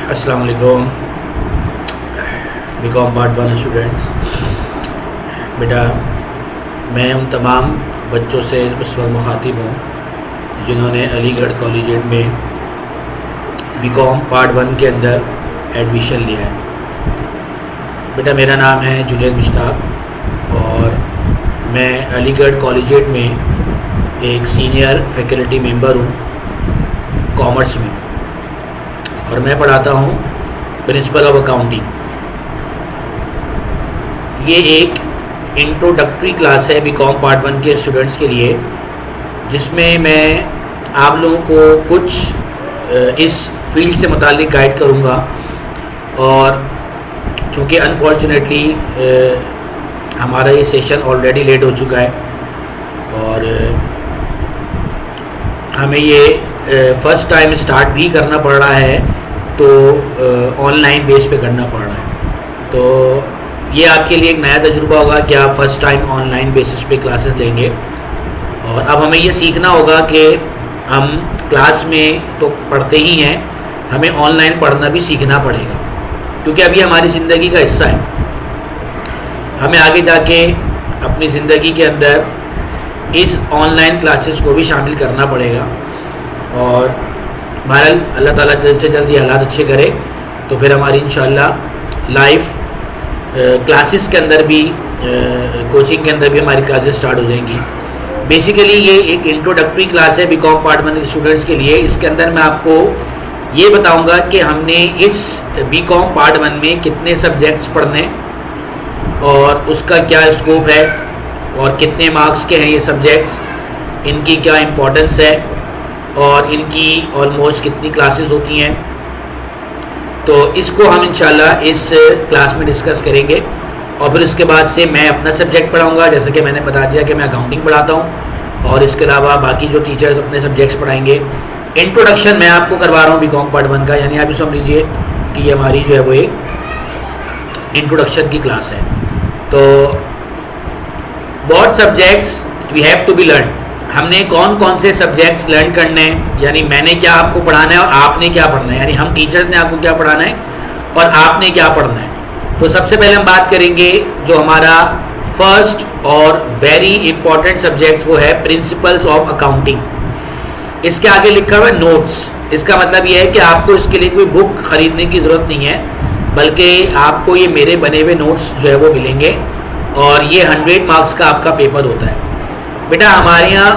अस्सलाम वालेकुम BCom part 1 students. बेटा, मैं उन तमाम बच्चों से उस वक्त मुखातिब हूँ जिन्होंने अलीगढ़ कॉलेजिएट में बीकॉम पार्ट 1 के अंदर एडमिशन लिया है। बेटा, मेरा नाम है जुनैद मुश्ताक और मैं अलीगढ़ कॉलेजिएट में एक सीनियर फैकल्टी मेंबर हूँ कॉमर्स में, और मैं पढ़ाता हूँ प्रिंसिपल ऑफ अकाउंटिंग। ये एक इंट्रोडक्टरी क्लास है बीकॉम पार्ट 1 के स्टूडेंट्स के लिए, जिसमें मैं आप लोगों को कुछ इस फील्ड से मुताल्लिक गाइड करूँगा। और चूँकि अनफॉर्चुनेटली हमारा ये सेशन ऑलरेडी लेट हो चुका है और हमें ये फ़र्स्ट टाइम स्टार्ट भी करना पड़ रहा है, तो ऑनलाइन बेस पे करना पड़ रहा है। तो ये आपके लिए एक नया तजुर्बा होगा कि आप फ़र्स्ट टाइम ऑनलाइन बेसिस पे क्लासेस लेंगे। और अब हमें ये सीखना होगा कि हम क्लास में तो पढ़ते ही हैं, हमें ऑनलाइन पढ़ना भी सीखना पड़ेगा, क्योंकि अभी हमारी ज़िंदगी का हिस्सा है। हमें आगे जाके अपनी ज़िंदगी के अंदर इस ऑनलाइन क्लासेस को भी शामिल करना पड़ेगा। और बहरहाल अल्लाह ताला जल्द से जल्द ये हालात अच्छे करे तो फिर हमारी इंशाअल्लाह लाइव क्लासेस के अंदर भी कोचिंग के अंदर भी हमारी क्लासेस स्टार्ट हो जाएंगी। बेसिकली ये एक इंट्रोडक्टरी क्लास है बीकॉम पार्ट 1 के स्टूडेंट्स के लिए। इसके अंदर मैं आपको ये बताऊंगा कि हमने इस बीकॉम पार्ट 1 में कितने सब्जेक्ट्स पढ़ने और उसका क्या स्कोप है और कितने मार्क्स के हैं ये सब्जेक्ट्स, इनकी क्या इम्पोर्टेंस है और इनकी ऑलमोस्ट कितनी क्लासेस होती हैं। तो इसको हम इंशाल्लाह इस क्लास में डिस्कस करेंगे। और फिर उसके बाद से मैं अपना सब्जेक्ट पढ़ाऊंगा, जैसे कि मैंने बता दिया कि मैं अकाउंटिंग पढ़ाता हूं, और इसके अलावा बाकी जो टीचर्स अपने सब्जेक्ट्स पढ़ाएंगे। इंट्रोडक्शन मैं आपको करवा रहा हूँ बीकॉम पार्ट 1 का, यानी आप भी समझ लीजिए कि ये हमारी जो है वो एक इंट्रोडक्शन की क्लास है। तो what subjects we have to be learn, हमने कौन कौन से सब्जेक्ट्स लर्न करने हैं, यानी मैंने क्या आपको पढ़ाना है और आपने क्या पढ़ना है, यानी हम टीचर्स ने आपको क्या पढ़ाना है और आपने क्या पढ़ना है। तो सबसे पहले हम बात करेंगे जो हमारा फर्स्ट और वेरी इंपॉर्टेंट सब्जेक्ट वो है प्रिंसिपल्स ऑफ अकाउंटिंग। इसके आगे लिखा हुआ है नोट्स। इसका मतलब ये है कि आपको इसके लिए कोई बुक खरीदने की ज़रूरत नहीं है, बल्कि आपको ये मेरे बने हुए नोट्स जो है वो मिलेंगे, और ये 100 मार्क्स का आपका पेपर होता है। बेटा, हमारे यहाँ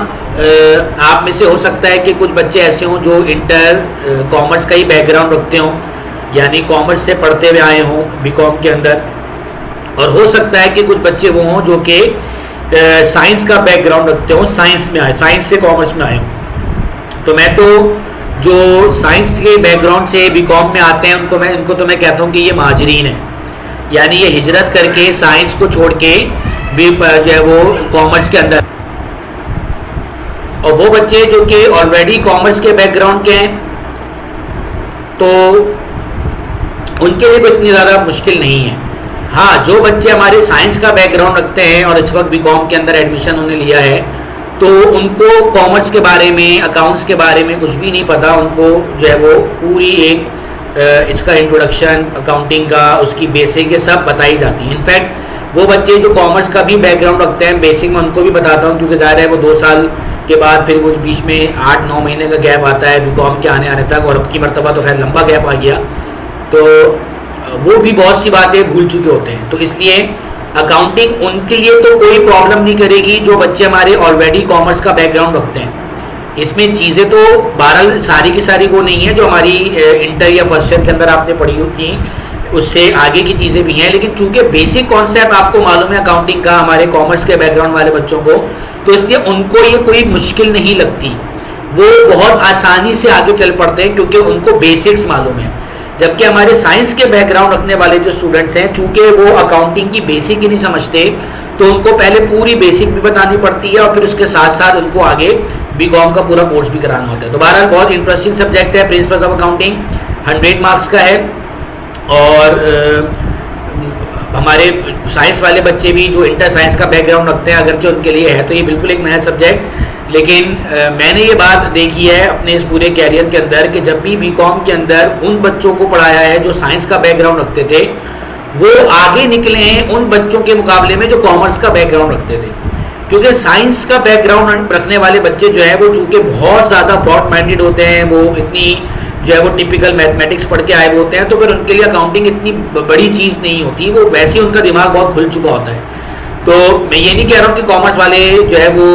आप में से हो सकता है कि कुछ बच्चे ऐसे हों जो इंटर कॉमर्स का ही बैकग्राउंड रखते हों, यानी कॉमर्स से पढ़ते हुए आए हों बीकॉम के अंदर, और हो सकता है कि कुछ बच्चे वो हों जो कि साइंस का बैकग्राउंड रखते हों, साइंस में आए, साइंस से कॉमर्स में आए हों। तो मैं तो जो साइंस के बैकग्राउंड से बीकॉम में आते हैं इनको तो मैं कहता हूँ कि ये महाजरीन है, यानी ये हिजरत करके साइंस को छोड़ के भी जो है वो कॉमर्स के अंदर। और वो बच्चे जो कि ऑलरेडी कॉमर्स के बैकग्राउंड के हैं तो उनके लिए कोई इतनी ज़्यादा मुश्किल नहीं है। हाँ, जो बच्चे हमारे साइंस का बैकग्राउंड रखते हैं और इस वक्त बीकॉम के अंदर एडमिशन उन्होंने लिया है, तो उनको कॉमर्स के बारे में, अकाउंट्स के बारे में कुछ भी नहीं पता। उनको जो है वो पूरी एक इसका इंट्रोडक्शन अकाउंटिंग का, उसकी बेसिक, ये सब बताई जाती है। इनफैक्ट वो बच्चे जो कॉमर्स का भी बैकग्राउंड रखते हैं, बेसिक में उनको भी बताता हूँ, क्योंकि ज़ाहिर है वो 2 साल के बाद फिर वो बीच में 8-9 महीने का गैप आता है बीकॉम के आने तक, और अब की मरतबा तो खैर लंबा गैप आ गया, तो वो भी बहुत सी बातें भूल चुके होते हैं। तो इसलिए अकाउंटिंग उनके लिए तो कोई प्रॉब्लम नहीं करेगी जो बच्चे हमारे ऑलरेडी कॉमर्स का बैकग्राउंड रखते हैं। इसमें चीज़ें तो बहरहाल सारी की सारी वो नहीं है जो हमारी इंटर या फर्स्ट ईयर के अंदर आपने पढ़ी होती, उससे आगे की चीज़ें भी हैं, लेकिन चूंकि बेसिक कॉन्सेप्ट आपको मालूम है अकाउंटिंग का हमारे कॉमर्स के बैकग्राउंड वाले बच्चों को, तो इसलिए उनको ये कोई मुश्किल नहीं लगती, वो बहुत आसानी से आगे चल पड़ते हैं क्योंकि उनको बेसिक्स मालूम है। जबकि हमारे साइंस के बैकग्राउंड रखने वाले जो स्टूडेंट्स हैं, चूंकि वो अकाउंटिंग की बेसिक ही नहीं समझते, तो उनको पहले पूरी बेसिक भी बतानी पड़ती है और फिर उसके साथ साथ उनको आगे बीकॉम का पूरा कोर्स भी कराना होता है। तो बहरहाल बहुत इंटरेस्टिंग सब्जेक्ट है प्रिंसिपल्स ऑफ अकाउंटिंग, 100 मार्क्स का है। और हमारे साइंस वाले बच्चे भी जो इंटर साइंस का बैकग्राउंड रखते हैं, अगरचे उनके लिए है तो ये बिल्कुल एक नया सब्जेक्ट लेकिन मैंने ये बात देखी है अपने इस पूरे कैरियर के अंदर कि जब भी बीकॉम के अंदर उन बच्चों को पढ़ाया है जो साइंस का बैकग्राउंड रखते थे, वो आगे निकले हैं उन बच्चों के मुकाबले में जो कॉमर्स का बैकग्राउंड रखते थे। क्योंकि साइंस का बैकग्राउंड रखने वाले बच्चे जो है वो चूंकि बहुत ज़्यादा ब्रॉड माइंडेड होते हैं, वो इतनी जो है वो टिपिकल मैथमेटिक्स पढ़ के आए हुए होते हैं, तो फिर उनके लिए अकाउंटिंग इतनी बड़ी चीज़ नहीं होती, वो वैसे ही उनका दिमाग बहुत खुल चुका होता है। तो मैं ये नहीं कह रहा हूँ कि कॉमर्स वाले जो है वो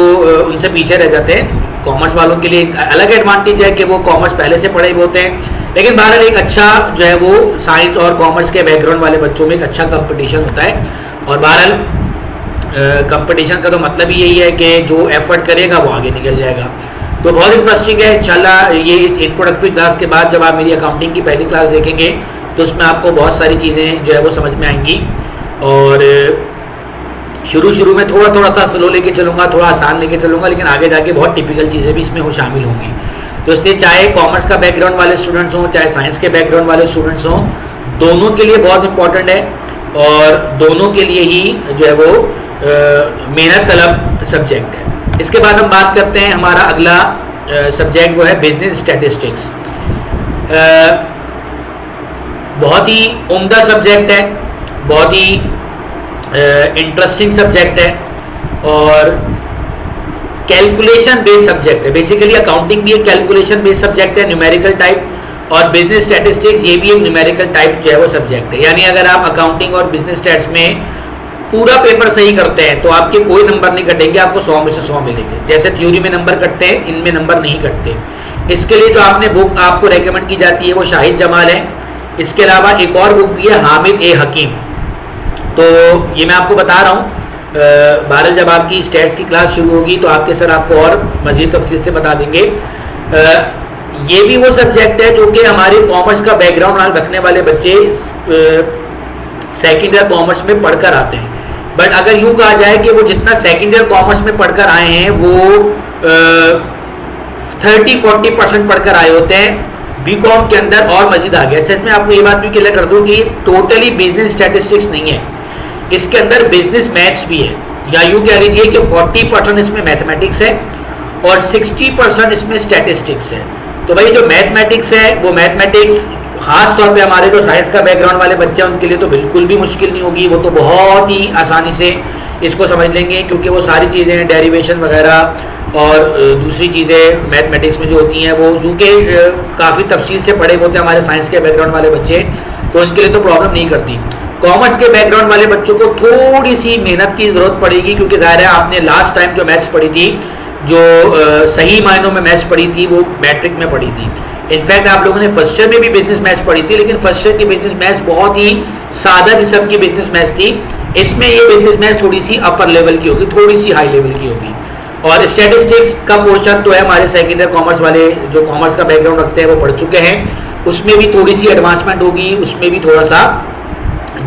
उनसे पीछे रह जाते हैं। कॉमर्स वालों के लिए एक अलग एडवांटेज है कि वो कॉमर्स पहले से पढ़े हुए होते हैं, लेकिन बहरहाल एक अच्छा जो है वो साइंस और कॉमर्स के बैकग्राउंड वाले बच्चों में एक अच्छा कंपटीशन होता है। और बहरहाल कंपटीशन का तो मतलब ही यही है कि जो एफर्ट करेगा वो आगे निकल जाएगा। तो बहुत इंटरेस्टिंग है। इंशाल्लाह ये इस इंट्रोडक्टरी क्लास के बाद जब आप मेरी अकाउंटिंग की पहली क्लास देखेंगे तो उसमें आपको बहुत सारी चीज़ें जो है वो समझ में आएंगी। और शुरू में थोड़ा सा स्लो लेके चलूँगा, थोड़ा आसान लेके चलूँगा, लेकिन आगे जाके बहुत टिपिकल चीज़ें भी इसमें हो शामिल होंगी। तो इसलिए चाहे कॉमर्स का बैकग्राउंड वाले स्टूडेंट्स हों, चाहे साइंस के बैकग्राउंड वाले स्टूडेंट्स हों, दोनों के लिए बहुत इंपॉर्टेंट है और दोनों के लिए ही जो है वो मेहनत तलब सब्जेक्ट है। इसके बाद हम बात करते हैं, हमारा अगला सब्जेक्ट वो है बिजनेस स्टैटिस्टिक्स। बहुत ही उम्दा सब्जेक्ट है, बहुत ही इंटरेस्टिंग सब्जेक्ट है और कैलकुलेशन बेस्ड सब्जेक्ट है। बेसिकली अकाउंटिंग भी एक कैलकुलेशन बेस्ड सब्जेक्ट है, न्यूमेरिकल टाइप, और बिजनेस स्टैटिस्टिक्स ये भी एक न्यूमेरिकल टाइप जो है वो सब्जेक्ट है। यानी अगर आप अकाउंटिंग और बिजनेस स्टैट्स में पूरा पेपर सही करते हैं तो आपके कोई नंबर नहीं कटेंगे, आपको 100 में से 100 मिलेंगे। जैसे थ्योरी में नंबर कटते हैं, इनमें नंबर नहीं कटते। इसके लिए जो आपने बुक आपको रेकमेंड की जाती है वो शाहिद जमाल है। इसके अलावा एक और बुक भी है, हामिद ए हकीम। तो ये मैं आपको बता रहा हूँ, बहरहाल जब आपकी स्टैट्स की क्लास शुरू होगी तो आपके सर आपको और मज़ीद तफसील से बता देंगे। ये भी वो सब्जेक्ट है जो कि हमारे कॉमर्स का बैकग्राउंड रखने वाले बच्चे सेकेंड ईयर कॉमर्स में पढ़कर आते हैं। बट अगर यूँ कहा जाए कि वो जितना सेकेंड ईयर कॉमर्स में पढ़कर आए हैं वो 30-40% पढ़कर आए होते हैं बीकॉम के अंदर और मजीद आ गया। अच्छा, इसमें आपको ये बात भी क्लियर कर दूं कि ये टोटली बिजनेस स्टैटिस्टिक्स नहीं है, इसके अंदर बिजनेस मैथ्स भी है, या यूँ कह लीजिए कि 40% इसमें मैथमेटिक्स है और 60% इसमें स्टैटिस्टिक्स है। तो भाई जो मैथमेटिक्स है वो मैथमेटिक्स खास तौर पे हमारे जो साइंस का बैकग्राउंड वाले बच्चे हैं उनके लिए तो बिल्कुल भी मुश्किल नहीं होगी, वो तो बहुत ही आसानी से इसको समझ लेंगे, क्योंकि वो सारी चीज़ें डेरिवेशन वगैरह और दूसरी चीज़ें मैथमेटिक्स में जो होती हैं वो चूँकि काफ़ी तफसील से पढ़े होते हैं हमारे साइंस के बैकग्राउंड वाले बच्चे, तो उनके लिए तो प्रॉब्लम नहीं करती। कॉमर्स के बैकग्राउंड वाले बच्चों को थोड़ी सी मेहनत की ज़रूरत पड़ेगी, क्योंकि ज़ाहिर है आपने लास्ट टाइम जो मैथ्स पढ़ी थी, जो सही मायनों में मैथ्स पढ़ी थी वो मैट्रिक में पढ़ी थी। इनफैक्ट आप लोगों ने फर्स्ट ईयर में भी बिजनेस मैथ्स पढ़ी थी, लेकिन फर्स्ट ईयर की बिजनेस मैथ्स बहुत ही सादा किस्म की बिजनेस मैथ्स थी। इसमें ये बिजनेस मैथ्स थोड़ी सी अपर लेवल की होगी, थोड़ी सी हाई लेवल की होगी। और स्टैटिस्टिक्स का पोर्शन तो है हमारे सेकेंड ईयर कॉमर्स वाले जो कॉमर्स का बैकग्राउंड रखते हैं वो पढ़ चुके हैं, उसमें भी थोड़ी सी एडवांसमेंट होगी, उसमें भी थोड़ा सा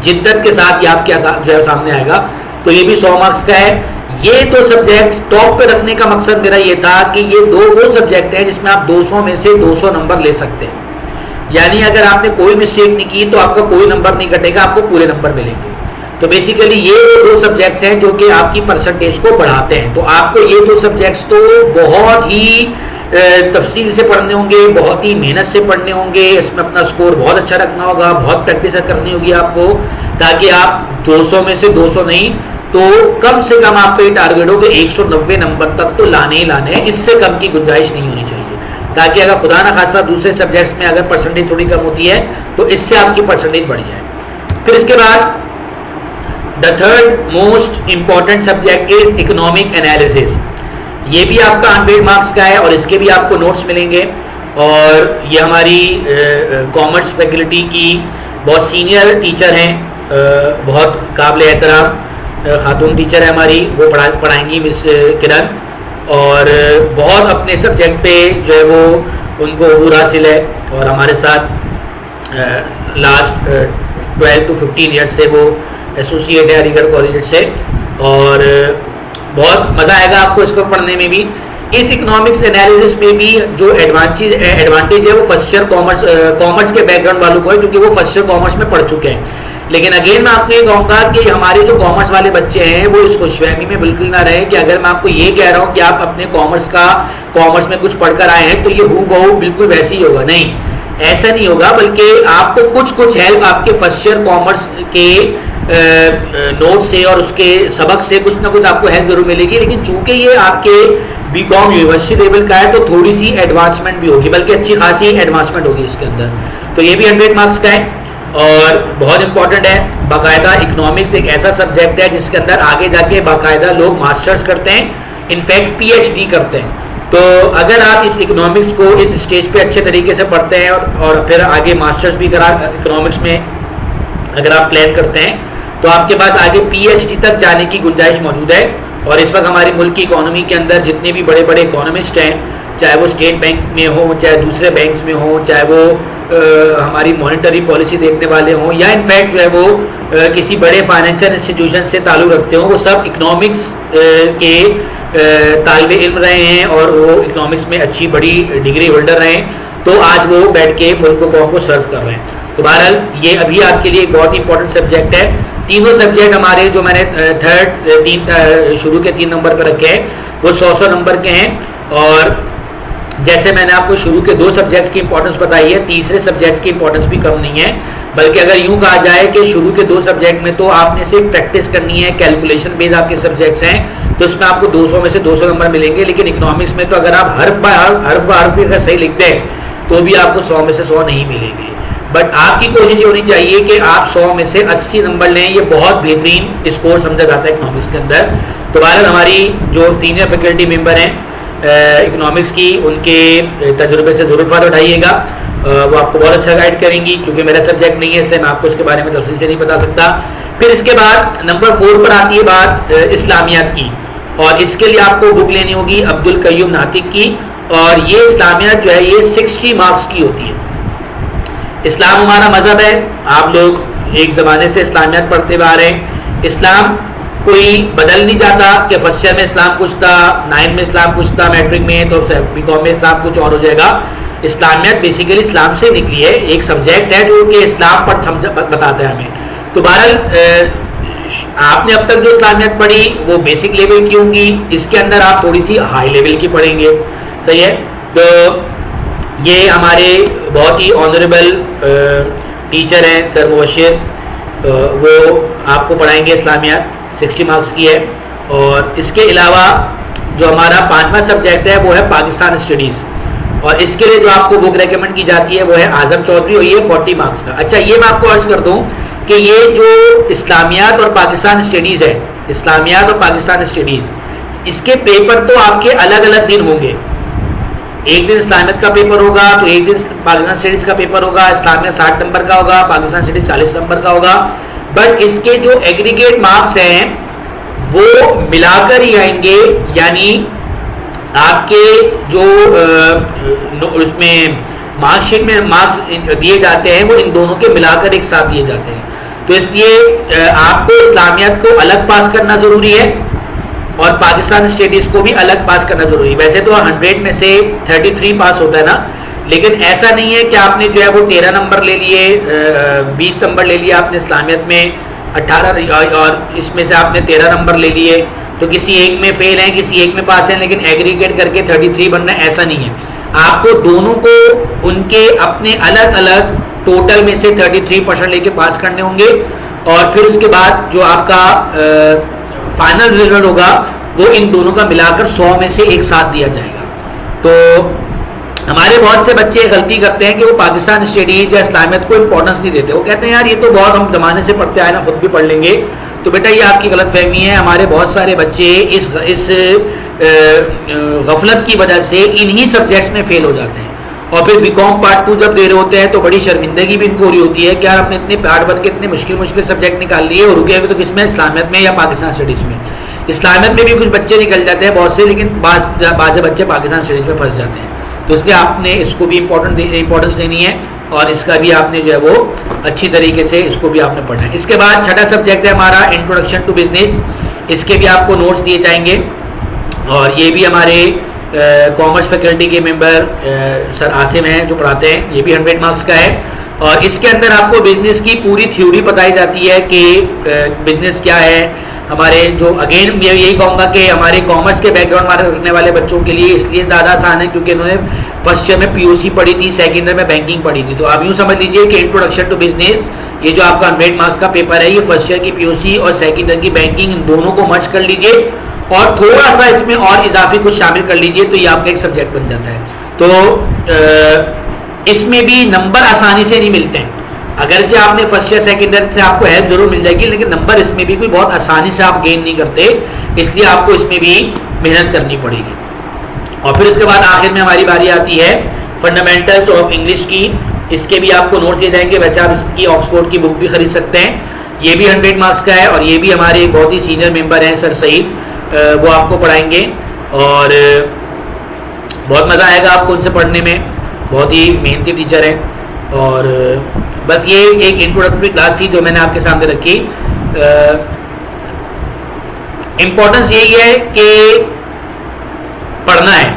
जिद्दत के साथ ये आपके जो है सामने आएगा। तो ये भी 100 मार्क्स का है। ये दो सब्जेक्ट्स टॉप पे रखने का मकसद मेरा ये था कि ये वो सब्जेक्ट है जिसमें आप 200 में से 200 नंबर ले सकते हैं। यानी अगर आपने कोई मिस्टेक नहीं की तो आपका कोई नंबर नहीं कटेगा, आपको पूरे नंबर मिलेंगे। तो बेसिकली ये दो सब्जेक्ट्स हैं जो कि आपकी परसेंटेज को बढ़ाते हैं। तो आपको ये दो सब्जेक्ट्स तो बहुत ही तफसील से पढ़ने होंगे, बहुत ही मेहनत से पढ़ने होंगे, इसमें अपना स्कोर बहुत अच्छा रखना होगा, बहुत प्रैक्टिस करनी होगी आपको, ताकि आप 200 में से 200 नहीं तो कम से कम आपका ये टारगेट हो कि 190 नंबर तक तो लाने ही लाने हैं, इससे कम की गुंजाइश नहीं होनी चाहिए, ताकि अगर खुदा ना खासा दूसरे सब्जेक्ट्स में अगर परसेंटेज थोड़ी कम होती है तो इससे आपकी परसेंटेज बढ़ जाए। फिर इसके बाद the third most important subject is economic analysis. ये भी आपका 100 मार्क्स का है और इसके भी आपको नोट्स मिलेंगे। और ये हमारी कॉमर्स फैकल्टी की बहुत सीनियर टीचर हैं, बहुत काबिल एहतराम खातून टीचर है हमारी, वो पढ़ाएंगी मिस किरण, और बहुत अपने सब्जेक्ट पे जो है वो उनको अबूर हासिल है। और हमारे साथ लास्ट 12 to 15 ईयर्स से वो एसोसिएट है अलीगढ़ कॉलेज से, और बहुत मज़ा आएगा आपको इसको पढ़ने में भी। इस इकोनॉमिक्स एनालिसिस में भी जो एडवांटेज है वो फर्स्ट ईयर कॉमर्स के बैकग्राउंड वालों को है, क्योंकि वो फर्स्ट ईयर कॉमर्स में पढ़ चुके हैं। लेकिन अगेन मैं आपको ये कहूंगा कि हमारे जो कॉमर्स वाले बच्चे हैं वो इस खुशफहमी में बिल्कुल ना रहे कि अगर मैं आपको ये कह रहा हूँ कि आप अपने कॉमर्स में कुछ पढ़कर आए हैं तो ये हूबहू बिल्कुल वैसे ही होगा, नहीं, ऐसा नहीं होगा, बल्कि आपको कुछ कुछ हेल्प आपके फर्स्ट ईयर कॉमर्स के नोट से और उसके सबक से कुछ ना कुछ आपको हेल्प जरूर मिलेगी। लेकिन चूंकि ये आपके बीकॉम यूनिवर्सिटी लेवल का है तो थोड़ी सी एडवांसमेंट भी होगी, बल्कि अच्छी खासी एडवांसमेंट होगी इसके अंदर। तो ये भी 100 मार्क्स का है और बहुत इंपॉर्टेंट है। बाकायदा इकोनॉमिक्स एक ऐसा सब्जेक्ट है जिसके अंदर आगे जाके बाकायदा लोग मास्टर्स करते हैं, इनफैक्ट पीएचडी करते हैं। तो अगर आप इस इकोनॉमिक्स को इस स्टेज पे अच्छे तरीके से पढ़ते हैं और फिर आगे मास्टर्स भी करा इकोनॉमिक्स में अगर आप प्लान करते हैं तो आपके पास आगे पीएचडी तक जाने की गुंजाइश मौजूद है। और इस वक्त हमारी मुल्क की इकोनॉमी के अंदर जितने भी बड़े बड़े इकोनॉमिस्ट हैं, चाहे वो स्टेट बैंक में हो, चाहे दूसरे बैंक्स में हो, चाहे वो हमारी मॉनेटरी पॉलिसी देखने वाले हों, या इनफैक्ट जो है वो किसी बड़े फाइनेंशियल इंस्टीट्यूशन से ताल्लुक़ रखते हों, वो सब इकोनॉमिक्स के तालिब इल्म रहे हैं और वो इकोनॉमिक्स में अच्छी बड़ी डिग्री होल्डर रहे हैं। तो आज वो बैठ के मुल्क कौम को सर्व कर रहे हैं। तो बहरहाल ये अभी आपके लिए एक बहुत ही इंपॉर्टेंट सब्जेक्ट है। तीनों सब्जेक्ट हमारे जो मैंने शुरू के 3 नंबर पर रखे हैं वो 100 नंबर के हैं। और जैसे मैंने आपको शुरू के 2 सब्जेक्ट्स की इंपॉर्टेंस बताई है, तीसरे सब्जेक्ट की इंपॉर्टेंस भी कम नहीं है, बल्कि अगर यूं कहा जाए कि शुरू के 2 सब्जेक्ट में तो आपने सिर्फ प्रैक्टिस करनी है, कैलकुलेशन बेस्ड आपके सब्जेक्ट्स हैं, तो उसमें आपको 200 में से 200 नंबर मिलेंगे। लेकिन इकोनॉमिक्स में तो अगर आप हर्फ बाय हर्फ भी अगर सही लिखते हैं तो भी आपको 100 में से 100 नहीं मिलेंगे। बट आपकी कोशिश ये होनी चाहिए कि आप 100 में से 80 नंबर लें। ये बहुत बेहतरीन स्कोर समझा जाता है इकोनॉमिक्स के अंदर। तो बहरहाल हमारी जो सीनियर फैकल्टी मेंबर हैं इकोनॉमिक्स की, उनके तजुर्बे से ज़रूर फ़ायदा उठाइएगा। वो आपको बहुत अच्छा गाइड करेंगी। क्योंकि मेरा सब्जेक्ट नहीं है इसलिए मैं आपको इसके बारे में तफसील से नहीं बता सकता। फिर इसके बाद नंबर 4 पर आती है बात इस्लामियात की, और इसके लिए आपको बुक लेनी होगी अब्दुल कय्यूम नातिक की। और ये इस्लामियात जो है ये 60 मार्क्स की होती है। इस्लाम हमारा मजहब है, आप लोग एक ज़माने से इस्लामियात पढ़ते हुए आ रहे हैं। इस्लाम कोई बदल नहीं जाता कि फर्स्ट ईयर में इस्लाम कुछ था, 9 में इस्लाम कुछ था, मैट्रिक में तो बीकॉम में इस्लाम कुछ और हो जाएगा। इस्लामियत बेसिकली इस्लाम से निकली है, एक सब्जेक्ट है जो कि इस्लाम पर बताता है हमें। तो बहरहाल आपने अब तक जो इस्लामियत पढ़ी वो बेसिक लेवल की होंगी, इसके अंदर आप थोड़ी सी हाई लेवल की पढ़ेंगे, सही है। तो ये हमारे बहुत ही ऑनरेबल टीचर हैं सर मुबशिर, वो आपको पढ़ाएंगे इस्लामियात, 60 मार्क्स की है। और इसके अलावा जो हमारा 5वां सब्जेक्ट है वो है पाकिस्तान स्टडीज़, और इसके लिए जो आपको बुक रेकमेंड की जाती है वो है आज़म चौधरी, और ये 40 मार्क्स का। अच्छा, ये मैं आपको अर्ज कर दूं कि ये जो इस्लामियात और पाकिस्तान स्टडीज़ है, इस्लामियात और पाकिस्तान स्टडीज़, इसके पेपर तो आपके अलग अलग दिन होंगे। एक दिन इस्लामियत का पेपर होगा तो एक दिन पाकिस्तान स्टडीज़ का पेपर होगा। इस्लामियत 60 नंबर का होगा, पाकिस्तान स्टडीज़ 40 नंबर का होगा। बट इसके जो एग्रीगेट मार्क्स हैं वो मिलाकर ही आएंगे, यानी आपके जो उसमें मार्कशीट में मार्क्स दिए जाते हैं वो इन दोनों के मिलाकर एक साथ दिए जाते हैं। तो इसलिए आपको इस्लामियत को अलग पास करना ज़रूरी है और पाकिस्तान स्टडीज़ को भी अलग पास करना ज़रूरी है। वैसे तो 100 में से 33 पास होता है ना, लेकिन ऐसा नहीं है कि आपने जो है वो 13 नंबर ले लिए, 20 नंबर ले लिए आपने इस्लामियत में, 18 और इसमें से आपने 13 नंबर ले लिए, तो किसी एक में फेल हैं, किसी एक में पास हैं, लेकिन एग्रीगेट करके 33 बनना है, ऐसा नहीं है। आपको दोनों को उनके अपने अलग अलग टोटल में से 33% लेके पास करने होंगे, और फिर उसके बाद जो आपका फाइनल रिजल्ट होगा वो इन दोनों का मिलाकर 100 में से एक साथ दिया जाएगा। तो हमारे बहुत से बच्चे गलती करते हैं कि वो पाकिस्तान स्टडीज या इस्लामियत को इंपॉर्टेंस नहीं देते। वो कहते हैं यार ये तो बहुत हम ज़माने से पढ़ते आए ना, खुद भी पढ़ लेंगे। तो बेटा ये आपकी गलत फहमी है। हमारे बहुत सारे बच्चे इस गफलत की वजह से इन्हीं सब्जेक्ट्स में फेल हो जाते हैं, और फिर बीकॉम पार्ट 2 जब दे रहे होते हैं तो बड़ी शर्मिंदगी भी इनको हो रही होती है कि यार आपने इतने पार्ट बन के इतने मुश्किल सब्जेक्ट निकाल लिए और रुके हुए तो किसमें, इस्लामियत में या पाकिस्तान स्टडीज़ में। इस्लामियत में भी कुछ बच्चे निकल जाते हैं बहुत से, लेकिन बाज़ बच्चे पाकिस्तान स्टडीज़ में फंस जाते हैं। तो इसलिए आपने इसको भी इंपॉर्टेंस देनी है, और इसका भी आपने जो है वो अच्छी तरीके से इसको भी आपने पढ़ना है। इसके बाद छठा सब्जेक्ट है हमारा इंट्रोडक्शन टू बिजनेस। इसके भी आपको नोट्स दिए जाएंगे, और ये भी हमारे कॉमर्स फैकल्टी के मेंबर सर आसिम हैं जो पढ़ाते हैं। ये भी 100 मार्क्स का है। और इसके अंदर आपको बिजनेस की पूरी थ्योरी बताई जाती है कि बिजनेस क्या है। हमारे जो अगेन मैं यही कहूँगा कि हमारे कॉमर्स के बैकग्राउंड में रखने वाले बच्चों के लिए इसलिए ज़्यादा आसान है क्योंकि उन्होंने फर्स्ट ईयर में पीयूसी पढ़ी थी, सेकेंड ईयर में बैंकिंग पढ़ी थी। तो आप यूँ समझ लीजिए कि इंट्रोडक्शन टू बिजनेस, ये जो आपका 100 मार्क्स का पेपर है, ये फर्स्ट ईयर की पीयूसी और सेकेंड ईयर की बैंकिंग, इन दोनों को मर्ज कर लीजिए और थोड़ा सा इसमें और इजाफी कुछ शामिल कर लीजिए तो ये आपका एक सब्जेक्ट बन जाता है। तो इसमें भी नंबर आसानी से नहीं मिलते हैं, अगरचे आपने फर्स्ट ईयर सेकेंड ईयर से आपको हेल्प जरूर मिल जाएगी, लेकिन नंबर इसमें भी कोई बहुत आसानी से आप गेन नहीं करते, इसलिए आपको इसमें भी मेहनत करनी पड़ेगी। और फिर उसके बाद आखिर में हमारी बारी आती है फंडामेंटल्स ऑफ इंग्लिश की। इसके भी आपको नोट्स दिए जाएंगे, वैसे आप इसकी ऑक्सफोर्ड की बुक भी खरीद सकते हैं। ये भी 100 मार्क्स का है और ये भी हमारे एक बहुत ही सीनियर मेंबर हैं सर सईद, वो आपको पढ़ाएंगे और बहुत मज़ा आएगा आपको उनसे पढ़ने में, बहुत ही मेहनती टीचर हैं। और बस ये एक इंट्रोडक्टरी क्लास थी जो मैंने आपके सामने रखी। इम्पोर्टेंस यही है कि पढ़ना है,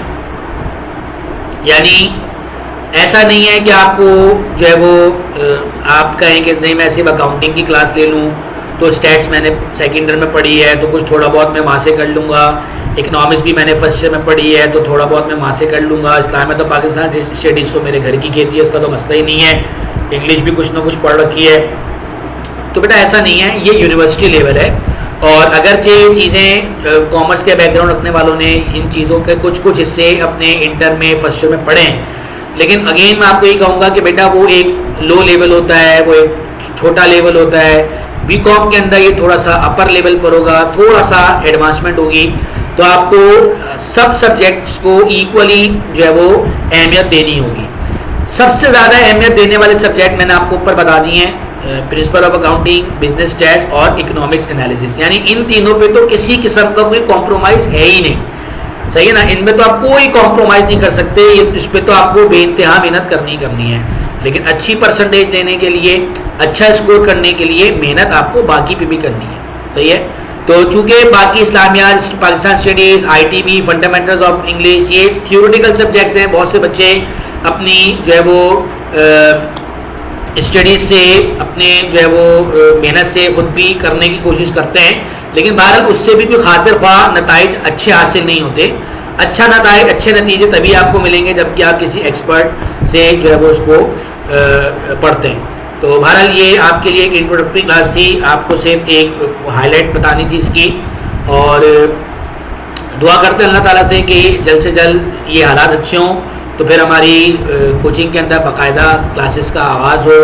यानी ऐसा नहीं है कि आपको जो है वो आप कहें कि नहीं मैं सिर्फ अकाउंटिंग की क्लास ले लूँ तो स्टैट्स मैंने सेकेंड ईयर में पढ़ी है तो कुछ थोड़ा बहुत मैं वहाँ से कर लूँगा, इकोनॉमिक्स भी मैंने फर्स्ट ईयर में पढ़ी है तो थोड़ा बहुत मैं वहाँ से कर लूँगा, इस्लाम में तो पाकिस्तान स्टडीज़ तो मेरे घर की खेती है, इसका तो मसला ही नहीं है, इंग्लिश भी कुछ ना कुछ पढ़ रखी है। तो बेटा ऐसा नहीं है, ये यूनिवर्सिटी लेवल है। और अगर ये चीज़ें कॉमर्स के बैकग्राउंड रखने वालों ने इन चीज़ों के कुछ कुछ हिस्से अपने इंटर में फर्स्ट ईयर में पढ़े, लेकिन अगेन मैं आपको ये कहूँगा कि बेटा वो एक लो लेवल होता है, वो एक छोटा लेवल होता है। बीकॉम के अंदर ये थोड़ा सा अपर लेवल पर होगा, थोड़ा सा एडवांसमेंट होगी, तो आपको सब सब्जेक्ट्स को इक्वली जो है वो अहमियत देनी होगी। सबसे ज़्यादा अहमियत देने वाले सब्जेक्ट मैंने आपको ऊपर बता दिए हैं, principle of accounting, business stats और इकोनॉमिक्स एनालिसिस, यानी इन तीनों पे तो किसी किस्म का कोई कॉम्प्रोमाइज़ है ही नहीं, सही है ना। इनमें तो आप कोई कॉम्प्रोमाइज़ नहीं कर सकते, इस पर तो आपको बेइंतहा मेहनत करनी है। लेकिन अच्छी परसेंटेज लेने के लिए, अच्छा स्कोर करने के लिए मेहनत आपको बाकी पे भी करनी है, सही है। तो चूंकि बाकी इस्लामियात, Pakistan studies, ITB, fundamentals of English, ये थियोरेटिकल सब्जेक्ट्स हैं, बहुत से बच्चे अपनी जो है वो स्टडीज़ से, अपने जो है वो मेहनत से खुद भी करने की कोशिश करते हैं, लेकिन बहरहाल उससे भी कोई खातिर ख्वाह नताइज अच्छे हासिल नहीं होते। अच्छा नताइज, अच्छे नतीजे तभी आपको मिलेंगे जबकि आप किसी एक्सपर्ट से जो है वो उसको पढ़ते हैं। तो बहरहाल ये आपके लिए एक इंट्रोडक्टरी क्लास थी, आपको सिर्फ एक हाईलाइट बतानी थी इसकी, और दुआ करते हैं अल्लाह ताला से कि जल्द से जल्द ये हालात अच्छे हों, तो फिर हमारी कोचिंग के अंदर बाकायदा क्लासेस का आगाज़ हो।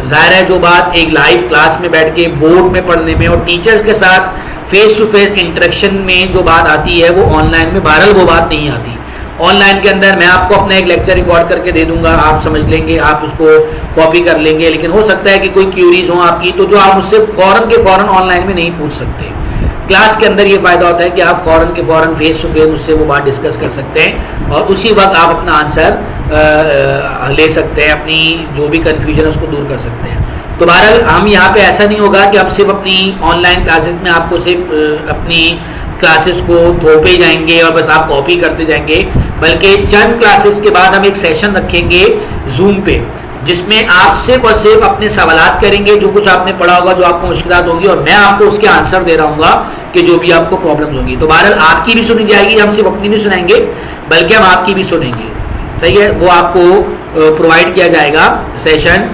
ज़ाहिर है जो बात एक लाइव क्लास में बैठ के बोर्ड में पढ़ने में और टीचर्स के साथ फेस टू फेस इंटरेक्शन में जो बात आती है वो ऑनलाइन में बहरहाल वो बात नहीं आती। ऑनलाइन के अंदर मैं आपको अपना एक लेक्चर रिकॉर्ड करके दे दूंगा, आप समझ लेंगे, आप उसको कॉपी कर लेंगे, लेकिन हो सकता है कि कोई क्यूरीज हो आपकी तो जो आप मुझसे फ़ौरन के फ़ौरन ऑनलाइन में नहीं पूछ सकते। क्लास के अंदर ये फ़ायदा होता है कि आप फ़ौरन के फ़ौरन फेस टू फेस मुझसे वो बात डिस्कस कर सकते हैं और उसी वक्त आप अपना आंसर ले सकते हैं, अपनी जो भी कन्फ्यूजन है उसको दूर कर सकते हैं। तो बहरहाल हम यहाँ पे ऐसा नहीं होगा कि हम सिर्फ अपनी ऑनलाइन क्लासेस में आपको सिर्फ अपनी क्लासेस को थोपे जाएंगे और बस आप कॉपी करते जाएंगे, बल्कि चंद क्लासेस के बाद हम एक सेशन रखेंगे जूम पे, जिसमें आप सिर्फ और सिर्फ अपने सवालात करेंगे, जो कुछ आपने पढ़ा होगा, जो आपको मुश्किलात होंगी, और मैं आपको उसके आंसर दे रहा हूँ कि जो भी आपको प्रॉब्लम्स होंगी। तो बहरहाल आपकी भी सुनी जाएगी, हम सिर्फ अपनी नहीं सुनाएंगे बल्कि हम आपकी भी सुनेंगे, सही है। वो आपको प्रोवाइड किया जाएगा सेशन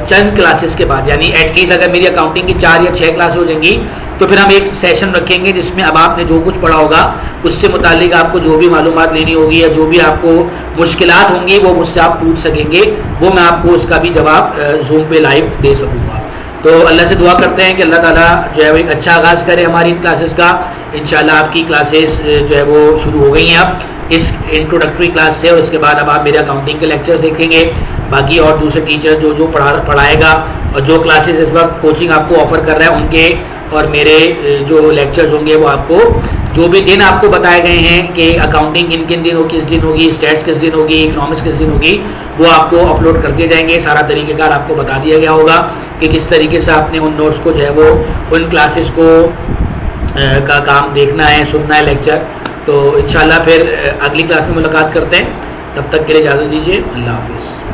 चंद क्लासेस के बाद, यानी एटलीस्ट अगर मेरी अकाउंटिंग की 4 या 6 क्लास हो जाएंगी तो फिर हम एक सेशन रखेंगे जिसमें अब आपने जो कुछ पढ़ा होगा उससे मुतालिक आपको जो भी मालूमात लेनी होगी या जो भी आपको मुश्किलात होंगी वो मुझसे आप पूछ सकेंगे, वो मैं आपको उसका भी जवाब जूम पे लाइव दे सकूँगा। तो अल्लाह से दुआ करते हैं कि अल्लाह ताला जो है वो एक अच्छा आगाज़ करे हमारी क्लासेस का। इंशाल्लाह आपकी क्लासेस जो है वो शुरू हो गई हैं अब इस इंट्रोडक्टरी क्लास से, और उसके बाद अब आप मेरे अकाउंटिंग के लेक्चर्स देखेंगे, बाकी और दूसरे टीचर जो जो पढ़ाएगा और जो क्लासेस इस वक्त कोचिंग आपको ऑफर कर रहा है उनके और मेरे जो लेक्चर्स होंगे वो आपको जो भी दिन आपको बताए गए हैं कि अकाउंटिंग किन किन दिन किस दिन होगी, स्टैट्स किस दिन होगी, इकोनॉमिक्स किस दिन होगी, वो आपको अपलोड कर दिए जाएंगे। सारा तरीक़ेकार आपको बता दिया गया होगा कि किस तरीके से आपने उन नोट्स को जो है वो उन क्लासेस को का काम देखना है, सुनना है लेक्चर। तो इंशाल्लाह फिर अगली क्लास में मुलाकात करते हैं, तब तक के लिए इजाज़त दीजिए, अल्लाह हाफिज़।